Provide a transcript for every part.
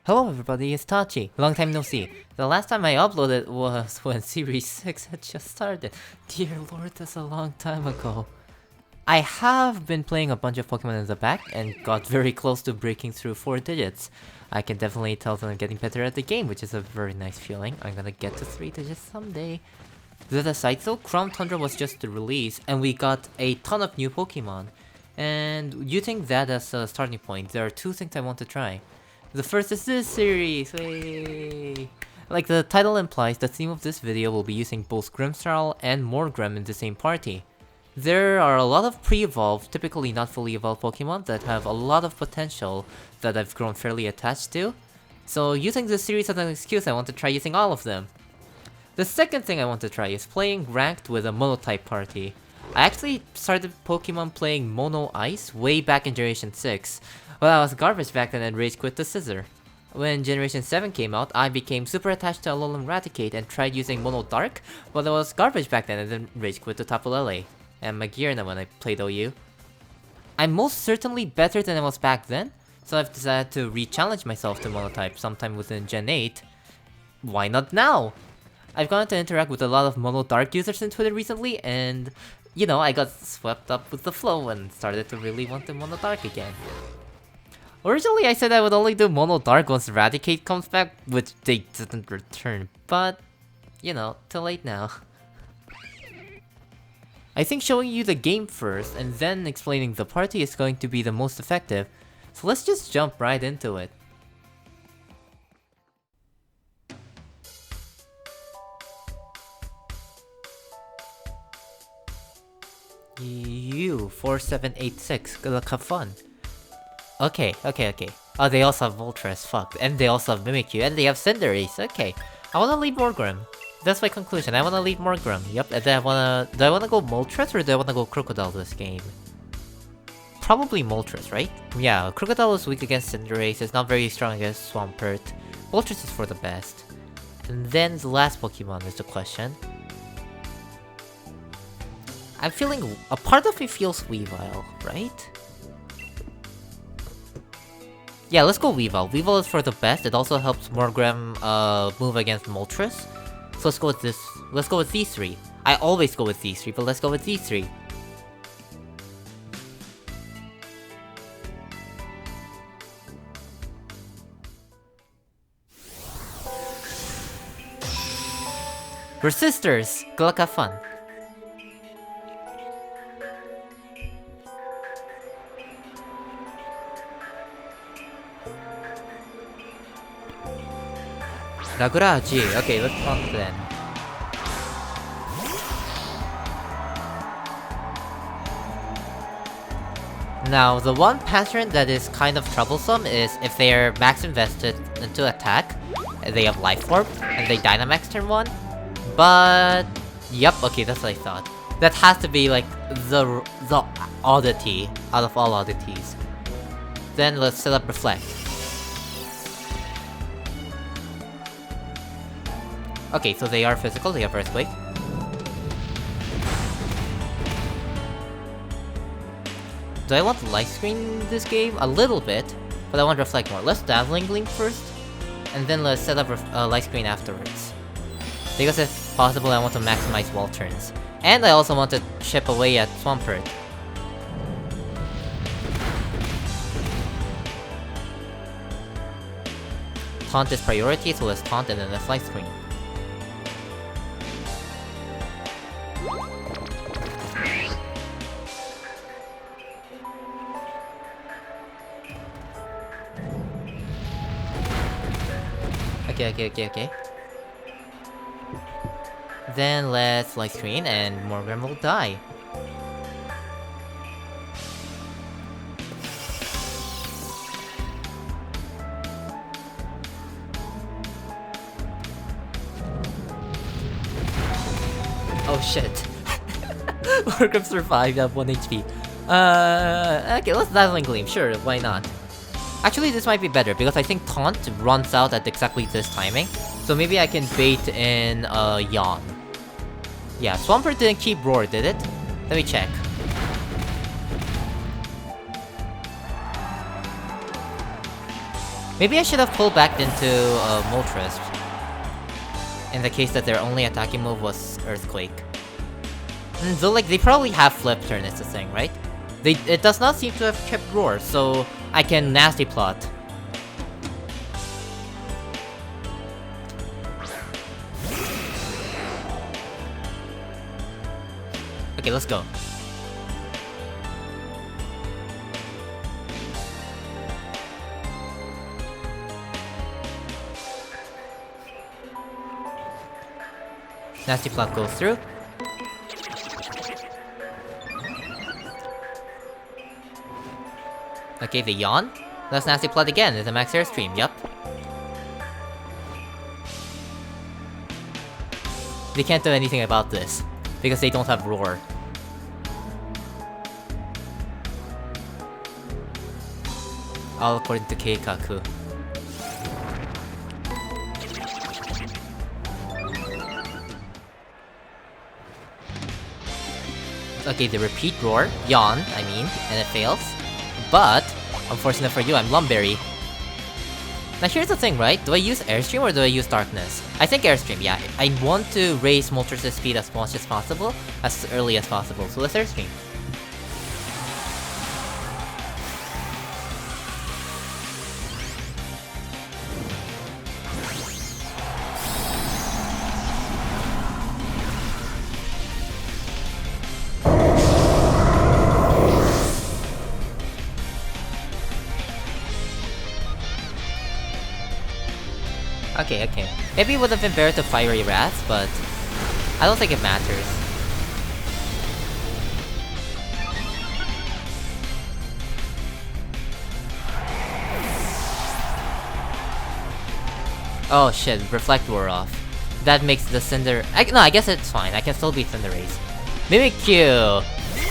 Hello everybody, it's Tachi. Long time no see. The last time I uploaded was when Series 6 had just started. Dear lord, that's a long time ago. I have been playing a bunch of Pokemon in the back and got very close to breaking through 4 digits. I can definitely tell that I'm getting better at the game, which is a very nice feeling. I'm gonna get to 3 digits someday. That aside though, Crown Tundra was just released and we got a ton of new Pokemon. And using that as a starting point, there are 2 things I want to try. The first is this series! Hey. Like the title implies, the theme of this video will be using both Grimmsnarl and Morgrem in the same party. There are a lot of pre-evolved, typically not fully evolved Pokemon that have a lot of potential that I've grown fairly attached to. So using this series as an excuse, I want to try using all of them. The second thing I want to try is playing ranked with a monotype party. I actually started Pokemon playing Mono Ice way back in Generation 6. Well, I was garbage back then and rage quit the Scissor. When Generation 7 came out, I became super attached to Alolan Raticate and tried using Mono Dark, but I was garbage back then and then rage quit to Tapu Lele. And Magearna when I played OU. I'm most certainly better than I was back then, so I've decided to re-challenge myself to Monotype sometime within Gen 8. Why not now? I've gotten to interact with a lot of Mono Dark users on Twitter recently, and you know, I got swept up with the flow and started to really want the Mono Dark again. Originally, I said I would only do Mono Dark once Raticate comes back, which they didn't return, but you know, too late now. I think showing you the game first and then explaining the party is going to be the most effective, so let's just jump right into it. You 4786, good luck, have fun. Okay. Oh, they also have Moltres, fuck. And they also have Mimikyu, and they have Cinderace, okay. I wanna leave Morgrem. That's my conclusion, I wanna leave Morgrem. Yep, and then do I wanna go Moltres or do I wanna go Crocodile this game? Probably Moltres, right? Yeah, Crocodile is weak against Cinderace, it's not very strong against Swampert. Moltres is for the best. And then the last Pokemon is the question. I'm feeling... a part of me feels Weavile, right? Yeah, let's go Weavile. Weavile is for the best, it also helps Morgrem move against Moltres. So let's go with this. Let's go with these 3. I always go with these 3, but let's go with these 3. We're sisters! Good luck, have fun. Raguraji, okay, let's taunt then. Now, the one pattern that is kind of troublesome is if they're max invested into attack, they have Life Orb, and they Dynamax turn 1. But... yep, okay, that's what I thought. That has to be like the oddity out of all oddities. Then let's set up Reflect. Okay, so they are physical, they have Earthquake. Do I want Light Screen this game? A little bit, but I want Reflect more. Let's Dazzling Gleam first, and then let's set up Light Screen afterwards. Because if possible, I want to maximize wall turns. And I also want to chip away at Swampert. Taunt is priority, so let's Taunt and then let's Light Screen. Okay. Then let's Light Screen and Morgrem will die. Oh shit. Morgrem survived at 1 HP. Okay, let's Dazzling Gleam, sure, why not? Actually, this might be better, because I think Taunt runs out at exactly this timing. So maybe I can bait in, Yawn. Yeah, Swampert didn't keep Roar, did it? Let me check. Maybe I should have pulled back into Moltres. In the case that their only attacking move was Earthquake. So like, they probably have flip turn is the thing, right? It does not seem to have kept Roar, so I can nasty plot. Okay, let's go. Nasty plot goes through. Okay, the yawn. That's nasty plot again. It's a max airstream. Yup. They can't do anything about this because they don't have roar. All according to Keikaku. Okay, the repeat roar, yawn, I mean, and it fails. But, unfortunate for you, I'm Lumberry. Now here's the thing, right? Do I use Airstream or do I use Darkness? I think Airstream, yeah. I want to raise Moltres' speed as much as possible, as early as possible, so let's Airstream. Okay. Maybe it would have been better to Fiery Wrath, but I don't think it matters. Oh shit, Reflect wore off. That makes the Cinder... No, I guess it's fine. I can still beat Cinderace. Mimikyu!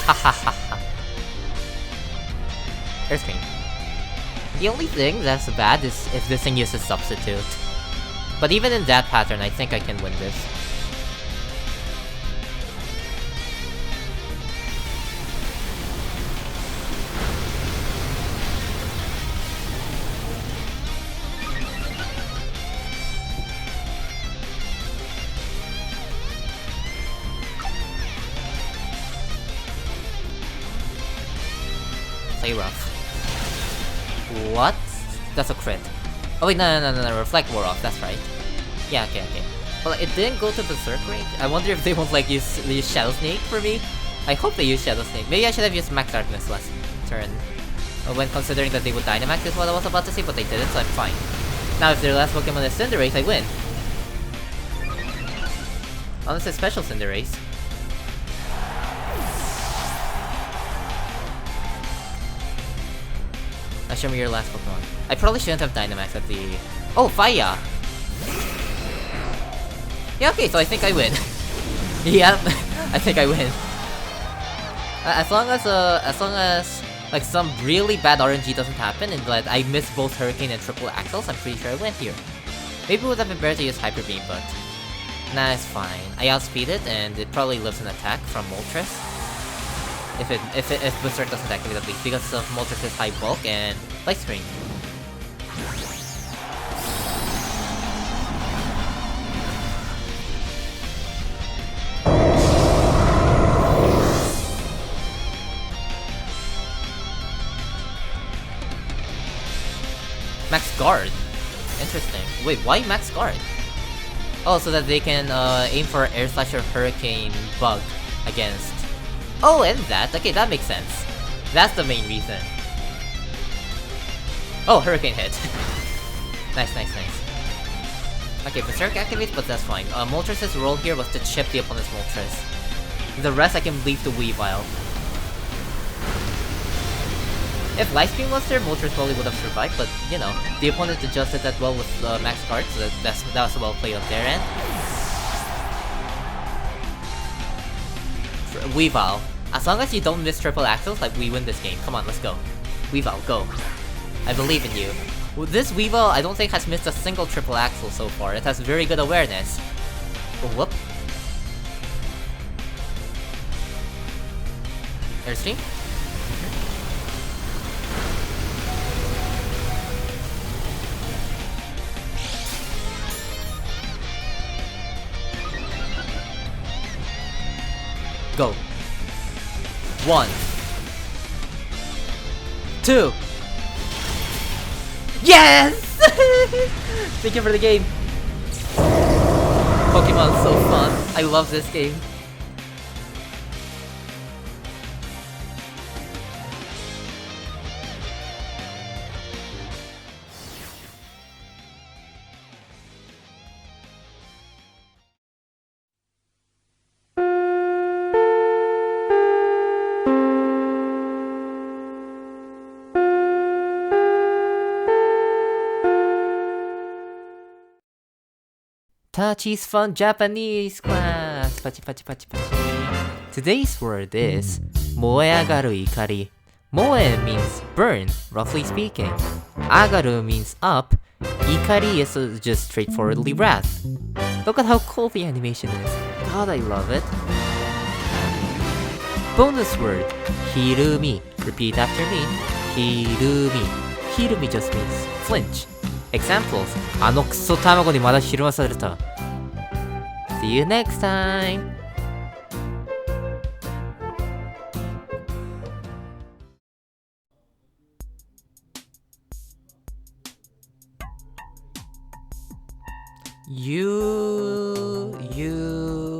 Hahaha. Airstream. The only thing that's bad is if this thing uses Substitute. But even in that pattern, I think I can win this. Play rough. What? That's a crit. Oh wait, no, Reflect wore off, that's right. Yeah, okay. Well, it didn't go to Berserk range. I wonder if they won't like use Shadow Snake for me. I hope they use Shadow Snake. Maybe I should have used Max Darkness last turn. When considering that they would Dynamax is what I was about to say, but they didn't, so I'm fine. Now if their last Pokemon is Cinderace, I win. Unless it's Special Cinderace. Now show me your last Pokemon. I probably shouldn't have Dynamax at the... Oh, Faya! Yeah, okay, so I think I win. Yep, I think I win. As long as like some really bad RNG doesn't happen and that I miss both Hurricane and Triple Axles, I'm pretty sure I win here. Maybe it would have been better to use Hyper Beam, but nah, it's fine. I outspeed it and it probably lives an attack from Moltres. If Berserk doesn't activate at least because of Moltres' high bulk and Light Screen. Max Guard? Interesting. Wait, why Max Guard? Oh, so that they can aim for Air Slash or Hurricane Bug against... Oh, and that? Okay, that makes sense. That's the main reason. Oh, Hurricane hit. Nice. Okay, Berserk activates, but that's fine. Moltres' role here was to chip the opponent's Moltres. The rest I can leave to Weavile. If Lightscreen was there, Moltres probably would have survived, but, you know, the opponent adjusted that well with Max Guard, so that was well played on their end. Weavile. As long as you don't miss Triple Axles, like, we win this game. Come on, let's go. Weavile, go. I believe in you. This Weavile, I don't think has missed a single Triple Axle so far. It has very good awareness. Oh, whoop. Airstream? Go. 1, 2. Yes! Thank you for the game. Pokemon's so fun. I love this game. Tachi's Fun Japanese class! Pachi pachi pachi pachi. Today's word is moeagaru ikari. Moe means burn, roughly speaking. Agaru means up. Ikari is just straightforwardly wrath. Look at how cool the animation is. God, I love it. Bonus word, hirumi. Repeat after me. Hirumi. Hirumi just means flinch. Examples, あのクソ卵にまだひるまされた。See you next time!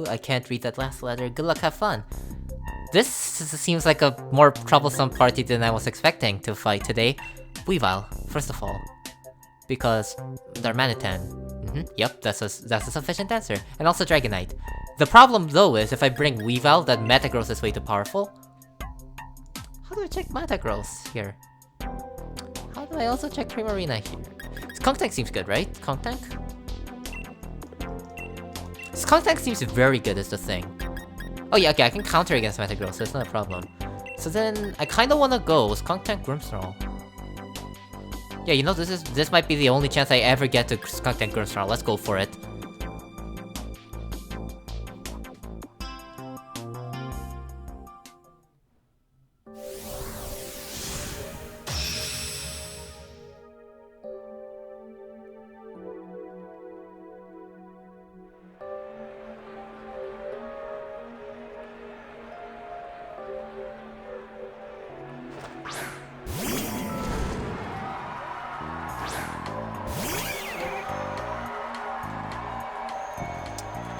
I can't read that last letter. Good luck, have fun. This seems like a more troublesome party than I was expecting to fight today. Weavile, first of all. Because they're Manitan. Yep, that's a sufficient answer. And also Dragonite. The problem though is if I bring Weavile, that Metagross is way too powerful. How do I check Metagross here? How do I also check Primarina here? Skunk Tank seems good, right? Skunk Tank? Skunk Tank seems very good is the thing. Oh yeah, okay, I can counter against Metagross, so it's not a problem. So then, I kinda wanna go Skunk Tank Grimmsnarl. Yeah, you know, this might be the only chance I ever get to Skunk Tank Grimmsnarl. Let's go for it.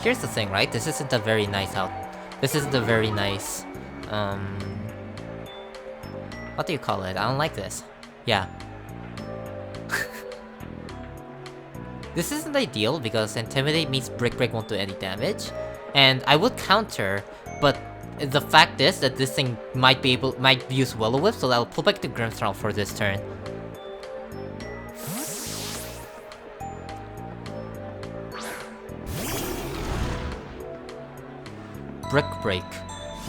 Here's the thing, right? This isn't a very nice what do you call it? I don't like this. Yeah. This isn't ideal because Intimidate means Brick Break won't do any damage. And I would counter, but the fact is that this thing might use Will-O-Wisp, so I'll pull back to Grimmsnarl for this turn. Brick Break.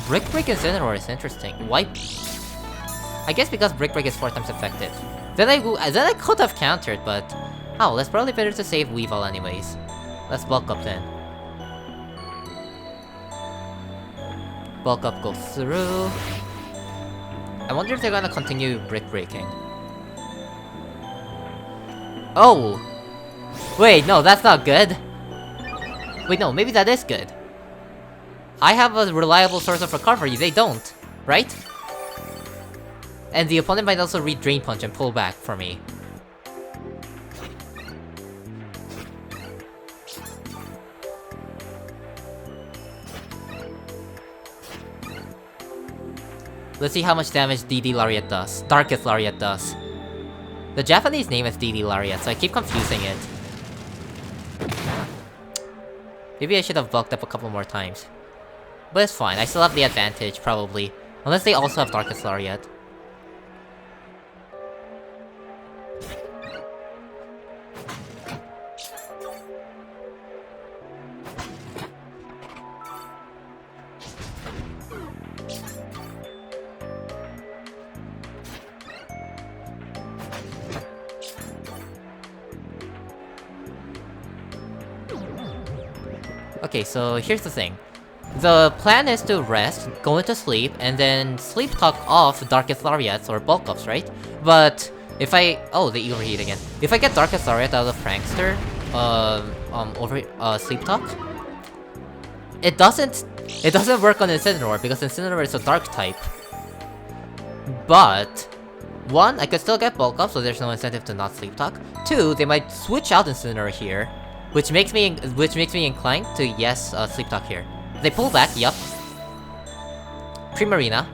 Brick Break in Incineroar is interesting. Why? I guess because Brick Break is 4 times effective. Then I could have countered, but oh, that's probably better to save Weavile anyways. Let's bulk up then. Bulk up goes through. I wonder if they're gonna continue Brick Breaking. Oh! Wait, no, that's not good. Wait, no, maybe that is good. I have a reliable source of recovery, they don't, right? And the opponent might also read Drain Punch and pull back for me. Let's see how much damage DD Lariat does. Darkest Lariat does. The Japanese name is DD Lariat, so I keep confusing it. Maybe I should have bulked up a couple more times. But it's fine, I still have the advantage, probably. Unless they also have Darkest Lariat. Okay, so here's the thing. The plan is to rest, go into sleep, and then sleep talk off Darkest Lariats or bulk ups, right? But if I... oh, they overheat again. If I get Darkest Lariat out of Prankster, sleep talk, it doesn't work on Incineroar because Incineroar is a dark type. But 1, I could still get bulk up, so there's no incentive to not sleep talk. 2, they might switch out Incineroar here, which makes me inclined to yes, sleep talk here. They pull back, yup. Primarina.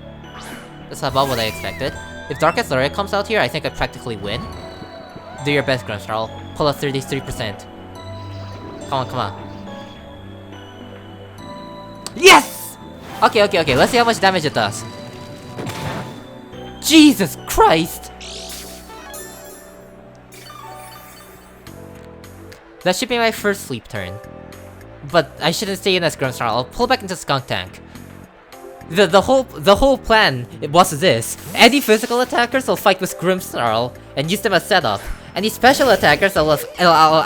That's about what I expected. If Darkest Aura comes out here, I think I practically win. Do your best, Grimmsnarl. Pull up 33%. Come on, come on. Yes! Okay, let's see how much damage it does. Jesus Christ! That should be my first sleep turn. But I shouldn't stay in as Grimmsnarl. I'll pull back into Skunk Tank. The whole plan was this. Any physical attackers will fight with Grimmsnarl and use them as setup. Any special attackers I'll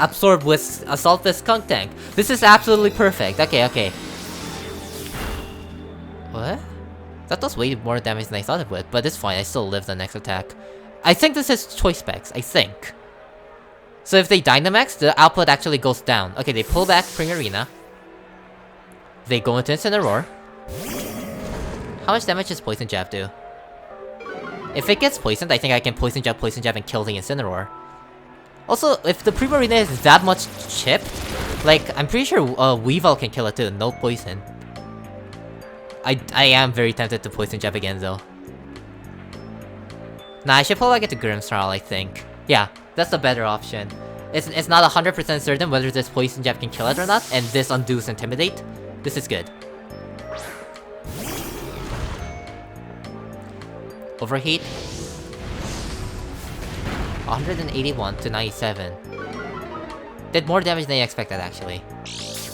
absorb with Assault with Skunk Tank. This is absolutely perfect. Okay. What? That does way more damage than I thought it would, but it's fine, I still live the next attack. I think this is choice specs, I think. So if they Dynamax, the output actually goes down. Okay, they pull back Primarina. They go into Incineroar. How much damage does Poison Jab do? If it gets poisoned, I think I can Poison Jab, and kill the Incineroar. Also, if the Primarina is that much chipped, like, I'm pretty sure Weavile can kill it too, no poison. I am very tempted to Poison Jab again though. Nah, I should pull back into Grimmsnarl, I think. Yeah, that's the better option. It's not 100% certain whether this Poison Jab can kill it or not, and this undoes Intimidate. This is good. Overheat. 181 to 97. Did more damage than I expected actually.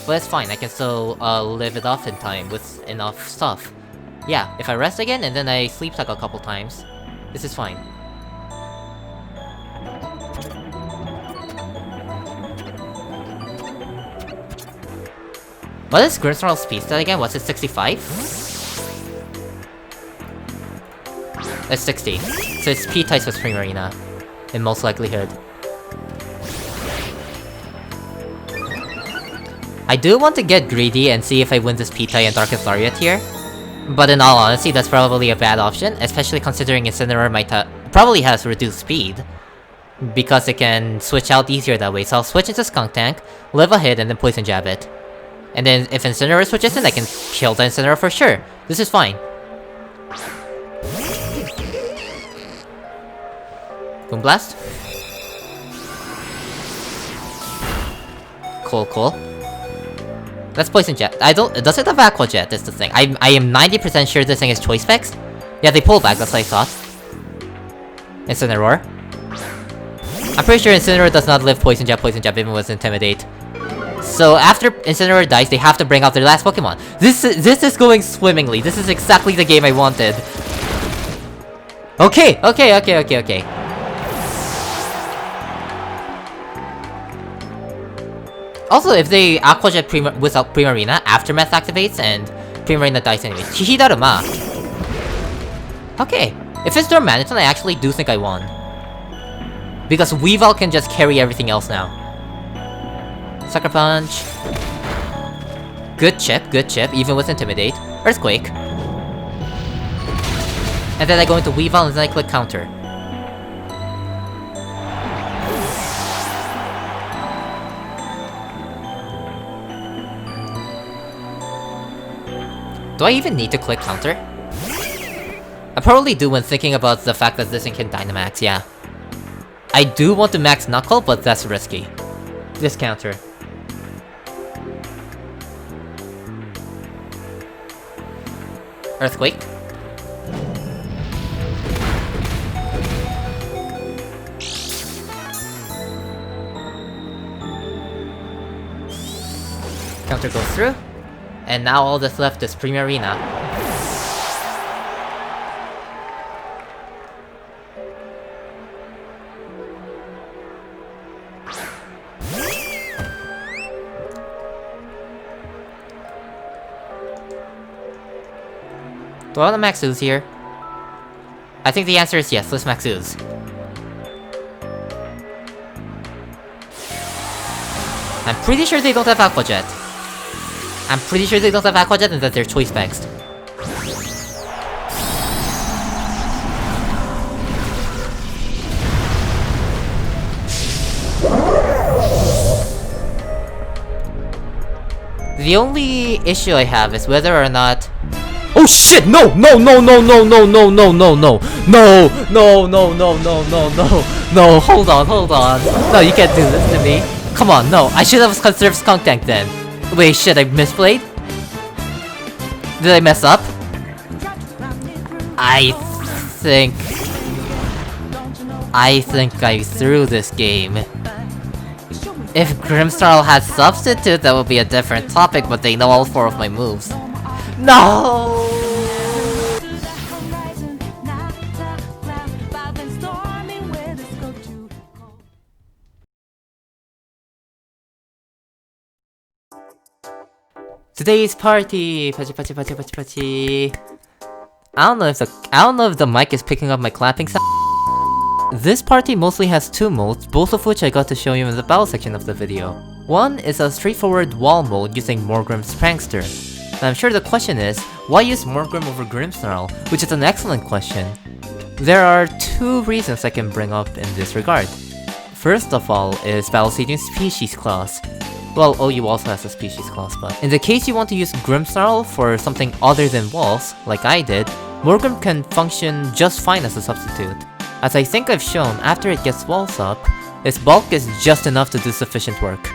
But it's fine, I can still live it off in time with enough stuff. Yeah, if I rest again and then I sleep talk a couple times, this is fine. What is Grimmsnarl's speed stat again? What's it, 65? It's 60. So it's P-types with Primarina, in most likelihood. I do want to get greedy and see if I win this P-type and Darkest Lariat here. But in all honesty, that's probably a bad option, especially considering Incineroar might probably has reduced speed. Because it can switch out easier that way, so I'll switch into Skunk Tank, live a hit, and then Poison Jab it. And then if Incineroar switches in, I can kill the Incineroar for sure. This is fine. Boomblast. Cool. Let's Poison Jet. Does it have Aqua Jet? That's the thing. I am 90% sure this thing is choice specs. Yeah, they pull back, that's what I thought. Incineroar. I'm pretty sure Incineroar does not live Poison Jab even with Intimidate. So after Incineroar dies, they have to bring out their last Pokemon. This is going swimmingly. This is exactly the game I wanted. Okay. Also, if they Aqua Jet without Primarina, Aftermath activates and Primarina dies anyways. Hihidaruma. Okay. If it's Dormaniton, I actually do think I won. Because Weavile can just carry everything else now. Sucker Punch. Good chip, even with Intimidate. Earthquake. And then I go into Weavile and then I click Counter. Do I even need to click Counter? I probably do when thinking about the fact that this thing can Dynamax, yeah. I do want to max Knuckle, but that's risky. This Counter. Earthquake. Counter goes through. And now all that's left is Primarina. Do I want to max Ooze here? I think the answer is yes, let's max Ooze. I'm pretty sure they don't have Aqua Jet. I'm pretty sure they don't have Aqua Jet and that they're choice specs. The only issue I have is whether or not... Oh shit! No! No! No! No! No! No! No! No! No! No! No! No! No! No! No! No! No! No! Hold on! Hold on! No! You can't do this to me! Come on! No! I should have conserved Skunk Tank then! Wait, shit! I misplayed? Did I mess up? I think I threw this game. If Grimmsnarl had Substitute, that would be a different topic, but they know all 4 of my moves. No! Today's party! Party. I don't know if the mic is picking up my clapping sound. This party mostly has 2 modes, both of which I got to show you in the battle section of the video. One is a straightforward wall mode using Morgrem's Prankster. And I'm sure the question is, why use Morgrem over Grimmsnarl? Which is an excellent question. There are 2 reasons I can bring up in this regard. First of all is Battle Stadium's Species clause. Well, OU also has a Species clause, but in the case you want to use Grimmsnarl for something other than walls, like I did, Morgrem can function just fine as a substitute. As I think I've shown, after it gets walls up, its bulk is just enough to do sufficient work.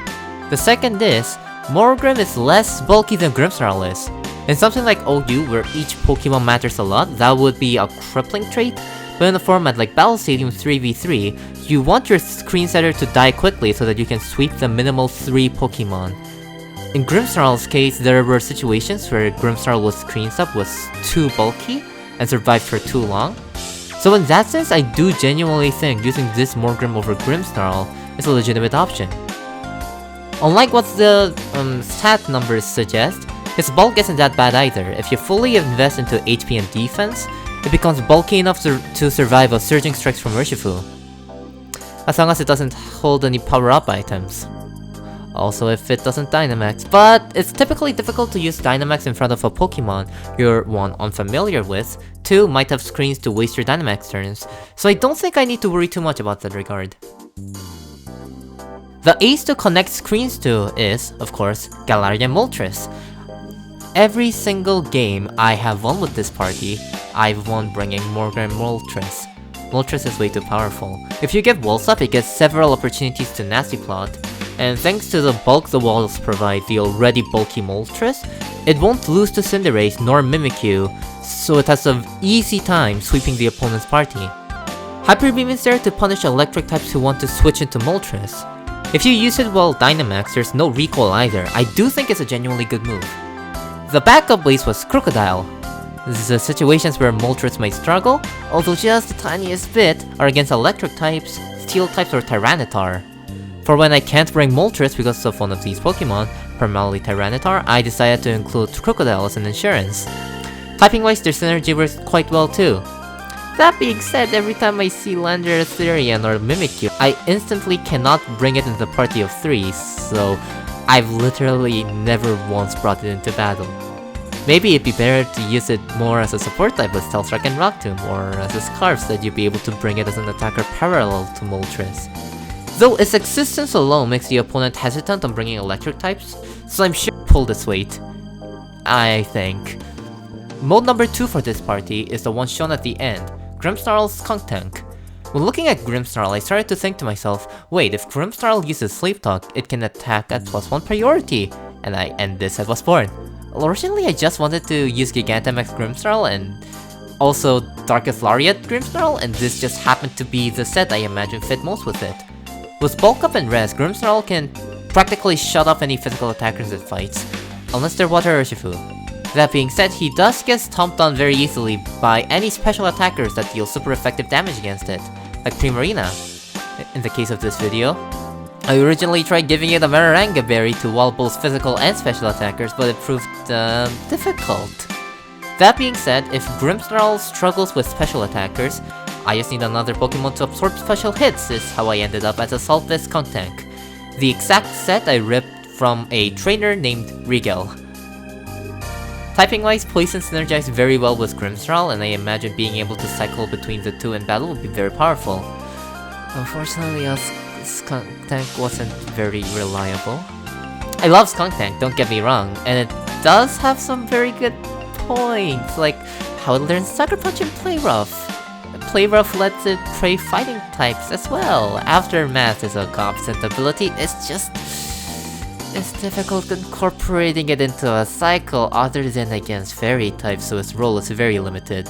The second is, Morgrem is less bulky than Grimmsnarl is. In something like OU, where each Pokemon matters a lot, that would be a crippling trait, but in a format like Battle Stadium 3v3, you want your screen setter to die quickly so that you can sweep the minimal 3 Pokemon. In Grimmsnarl's case, there were situations where Grimmsnarl was screen sub was too bulky and survived for too long. So in that sense, I do genuinely think using this Morgrem over Grimmsnarl is a legitimate option. Unlike what the stat numbers suggest, its bulk isn't that bad either. If you fully invest into HP and defense, it becomes bulky enough to survive a Surging Strikes from Urshifu. As long as it doesn't hold any power-up items. Also if it doesn't Dynamax, but it's typically difficult to use Dynamax in front of a Pokemon you're 1. Unfamiliar with, 2. Might have screens to waste your Dynamax turns, so I don't think I need to worry too much about that regard. The ace to connect screens to is, of course, Galarian Moltres. Every single game I have won with this party, I've won bringing Morgrem Moltres. Moltres is way too powerful. If you get walls up, it gets several opportunities to nasty plot, and thanks to the bulk the walls provide the already bulky Moltres, it won't lose to Cinderace nor Mimikyu, so it has an easy time sweeping the opponent's party. Hyper Beam is there to punish electric types who want to switch into Moltres. If you use it while Dynamax, there's no recoil either. I do think it's a genuinely good move. The backup ways was Crocodile. The situations where Moltres might struggle, although just the tiniest bit, are against electric types, steel types, or Tyranitar. For when I can't bring Moltres because of one of these Pokemon, primarily Tyranitar, I decided to include Crocodile as an insurance. Typing-wise, their synergy works quite well too. That being said, every time I see Lander, Therian, or Mimikyu, I instantly cannot bring it into the party of 3, so I've literally never once brought it into battle. Maybe it'd be better to use it more as a support type with Stealth Strike and Rock Tomb, or as a Scarf so that you'd be able to bring it as an attacker parallel to Moltres. Though its existence alone makes the opponent hesitant on bringing electric types, so I'm sure it pulled its weight. I think. Mode number 2 for this party is the one shown at the end, Grimmsnarl's Skunk Tank. When looking at Grimmsnarl, I started to think to myself, wait, if Grimmsnarl uses Sleep Talk, it can attack at +1 priority, and this set was born. Originally, I just wanted to use Gigantamax Grimmsnarl and also Darkest Lariat Grimmsnarl, and this just happened to be the set I imagine fit most with it. With Bulk Up and Res, Grimmsnarl can practically shut off any physical attackers it fights, unless they're Water Urshifu. That being said, he does get stomped on very easily by any special attackers that deal super effective damage against it, like Primarina, in the case of this video. I originally tried giving it a Mararanga Berry to wall both physical and special attackers, but it proved difficult. That being said, if Grimmsnarl struggles with special attackers, I just need another Pokemon to absorb special hits, is how I ended up as a Salt Vest Skunk Tank. The exact set I ripped from a trainer named Rigel. Typing-wise, Poison synergized very well with Grimmsnarl, and I imagine being able to cycle between the two in battle would be very powerful. Unfortunately, Skunk Tank wasn't very reliable. I love Skunk Tank, don't get me wrong, and it does have some very good points, like how it learns Sucker Punch and Play Rough. Play Rough lets it prey fighting types as well. Aftermath is a competent ability, it's difficult incorporating it into a cycle other than against fairy types, so its role is very limited.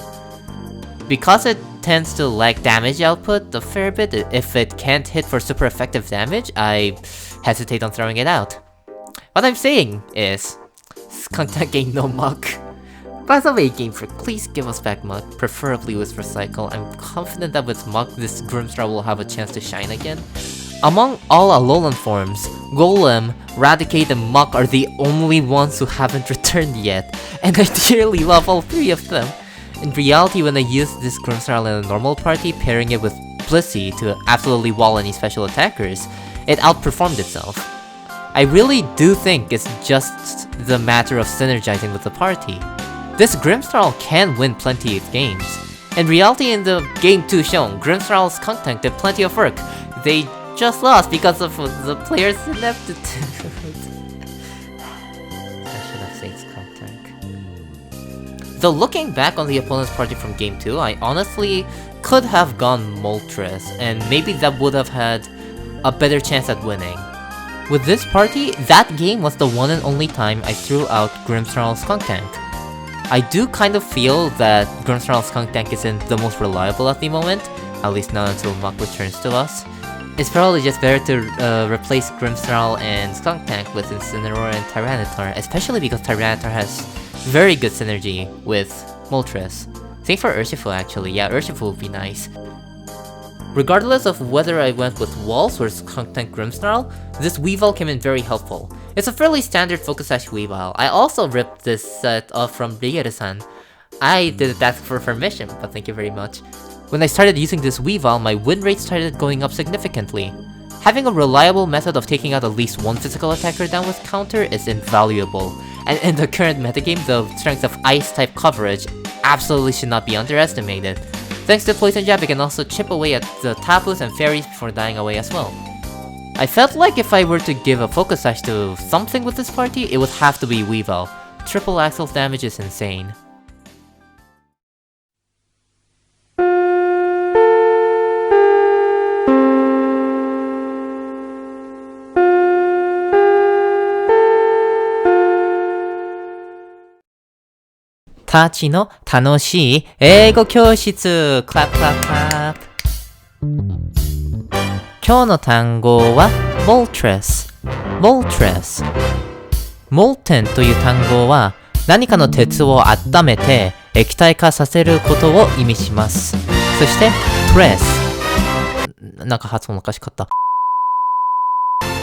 Because it tends to lag damage output a fair bit, if it can't hit for super effective damage, I hesitate on throwing it out. What I'm saying is, Skunk Tank ain't no muck. By the way, Game Freak, please give us back Muck, preferably with Recycle. I'm confident that with Muck, this Grimmsnarl will have a chance to shine again. Among all Alolan forms, Golem, Raticate, and Muck are the only ones who haven't returned yet, and I dearly love all three of them. In reality, when I used this Grimmsnarl in a normal party, pairing it with Blissey to absolutely wall any special attackers, it outperformed itself. I really do think it's just the matter of synergizing with the party. This Grimmsnarl can win plenty of games. In reality, in the game 2 shown, Grimmsnarl's Skunk Tank did plenty of work. They just lost because of the player's ineptitude. I should have said Skunk Tank. Though looking back on the opponent's party from game 2, I honestly could have gone Moltres, and maybe that would have had a better chance at winning. With this party, that game was the one and only time I threw out Grimmsnarl's Skunk Tank. I do kind of feel that Grimmsnarl's Skunk Tank isn't the most reliable at the moment, at least not until Muck returns to us. It's probably just better to replace Grimmsnarl and Skunk Tank with Incineroar and Tyranitar, especially because Tyranitar has very good synergy with Moltres. Same for Urshifu actually, yeah, Urshifu would be nice. Regardless of whether I went with Waltz or Skunk Tank Grimmsnarl, this Weavile came in very helpful. It's a fairly standard Focus Sash Weavile. I also ripped this set off from Rieru-san. I didn't ask for permission, but thank you very much. When I started using this Weavile, my win rate started going up significantly. Having a reliable method of taking out at least one physical attacker down with counter is invaluable, and in the current metagame, the strength of Ice-type coverage absolutely should not be underestimated. Thanks to Poison Jab, it can also chip away at the Tapus and Fairies before dying away as well. I felt like if I were to give a Focus Sash to something with this party, it would have to be Weavile. Triple Axle's damage is insane. Tachi no tanoshii eigo kyoushitsu. Clap clap clap. 今日の単語は Moltres。Moltres。Molten という単語は何かの鉄を温めて液体化させることを意味します。そして Tres。なんか発音おかしかった。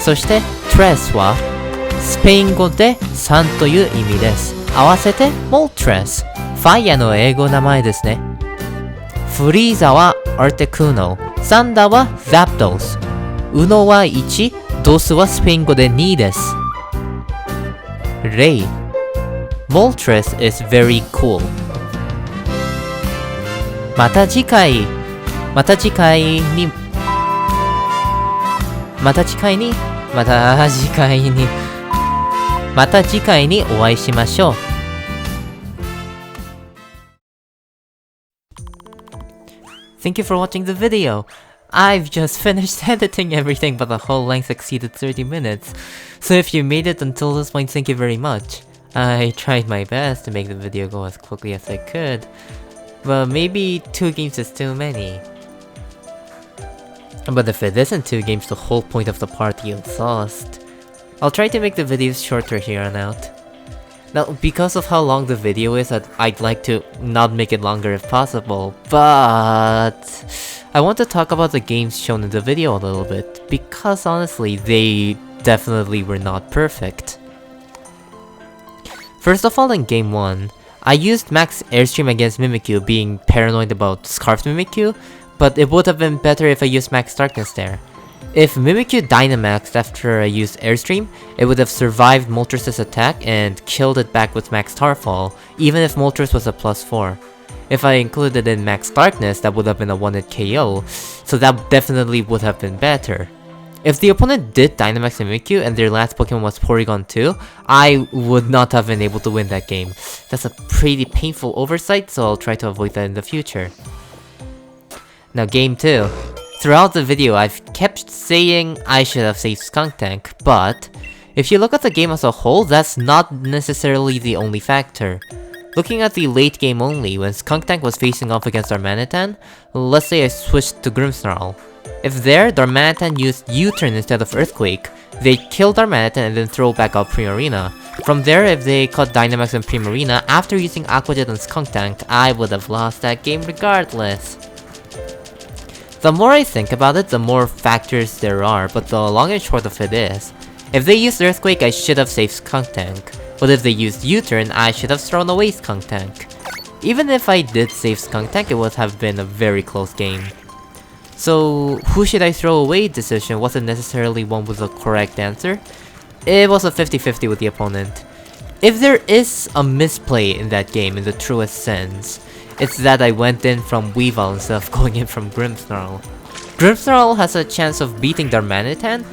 そして Tres はスペイン語で3という意味です。合わせて Moltres。ファイヤの英語名前ですね。フリーザは Articuno。サンダーは Zapdos。ウノは1、ドスはスペイン語で2です。例 Moltres is very cool。また次回にお会いしましょう。Thank you for watching the video. I've just finished editing everything, but the whole length exceeded 30 minutes. So if you made it until this point, thank you very much. I tried my best to make the video go as quickly as I could, but maybe 2 games is too many. But if it isn't 2 games, the whole point of the party is lost. I'll try to make the videos shorter here on out. Now, because of how long the video is, I'd like to not make it longer if possible, but I want to talk about the games shown in the video a little bit, because honestly, they definitely were not perfect. First of all, in Game 1, I used Max Airstream against Mimikyu, being paranoid about Scarfed Mimikyu, but it would have been better if I used Max Darkness there. If Mimikyu Dynamaxed after I used Airstream, it would have survived Moltres' attack and killed it back with Max Starfall, even if Moltres was a +4. If I included in Max Darkness, that would have been a 1-hit KO, so that definitely would have been better. If the opponent did Dynamax Mimikyu and their last Pokemon was Porygon 2, I would not have been able to win that game. That's a pretty painful oversight, so I'll try to avoid that in the future. Now game 2. Throughout the video, I've kept saying I should have saved Skuntank, but if you look at the game as a whole, that's not necessarily the only factor. Looking at the late game only, when Skuntank was facing off against Darmanitan, let's say I switched to Grimmsnarl. If there, Darmanitan used U-turn instead of Earthquake, they kill Darmanitan and then throw back out Primarina. From there, if they caught Dynamax and Primarina after using Aqua Jet and Skuntank, I would have lost that game regardless. The more I think about it, the more factors there are, but the long and short of it is, if they used Earthquake, I should have saved Skuntank, but if they used U-turn, I should have thrown away Skuntank. Even if I did save Skuntank, it would have been a very close game. So, who should I throw away decision wasn't necessarily one with the correct answer. It was a 50-50 with the opponent. If there is a misplay in that game in the truest sense, it's that I went in from Weavile instead of going in from Grimmsnarl. Grimmsnarl has a chance of beating Darmanitan,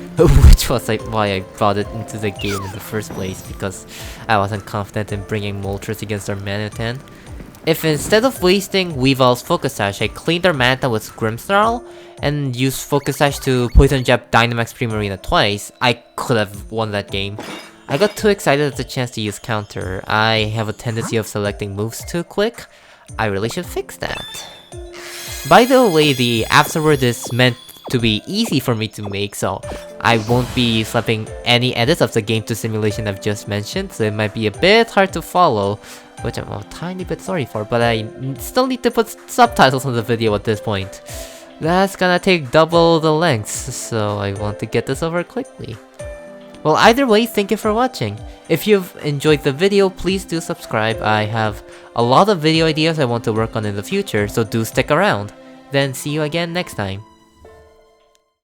which was why I brought it into the game in the first place, because I wasn't confident in bringing Moltres against Darmanitan. If instead of wasting Weavile's Focus Sash, I cleaned Darmanitan with Grimmsnarl and used Focus Sash to Poison Jab Dynamax Primarina twice, I could have won that game. I got too excited at the chance to use counter. I have a tendency of selecting moves too quick. I really should fix that. By the way, the afterword is meant to be easy for me to make, so I won't be slapping any edits of the game to simulation I've just mentioned, so it might be a bit hard to follow, which I'm a tiny bit sorry for, but I still need to put subtitles on the video at this point. That's gonna take double the length, so I want to get this over quickly. Well, either way, thank you for watching. If you've enjoyed the video, please do subscribe. I have a lot of video ideas I want to work on in the future, so do stick around. Then see you again next time.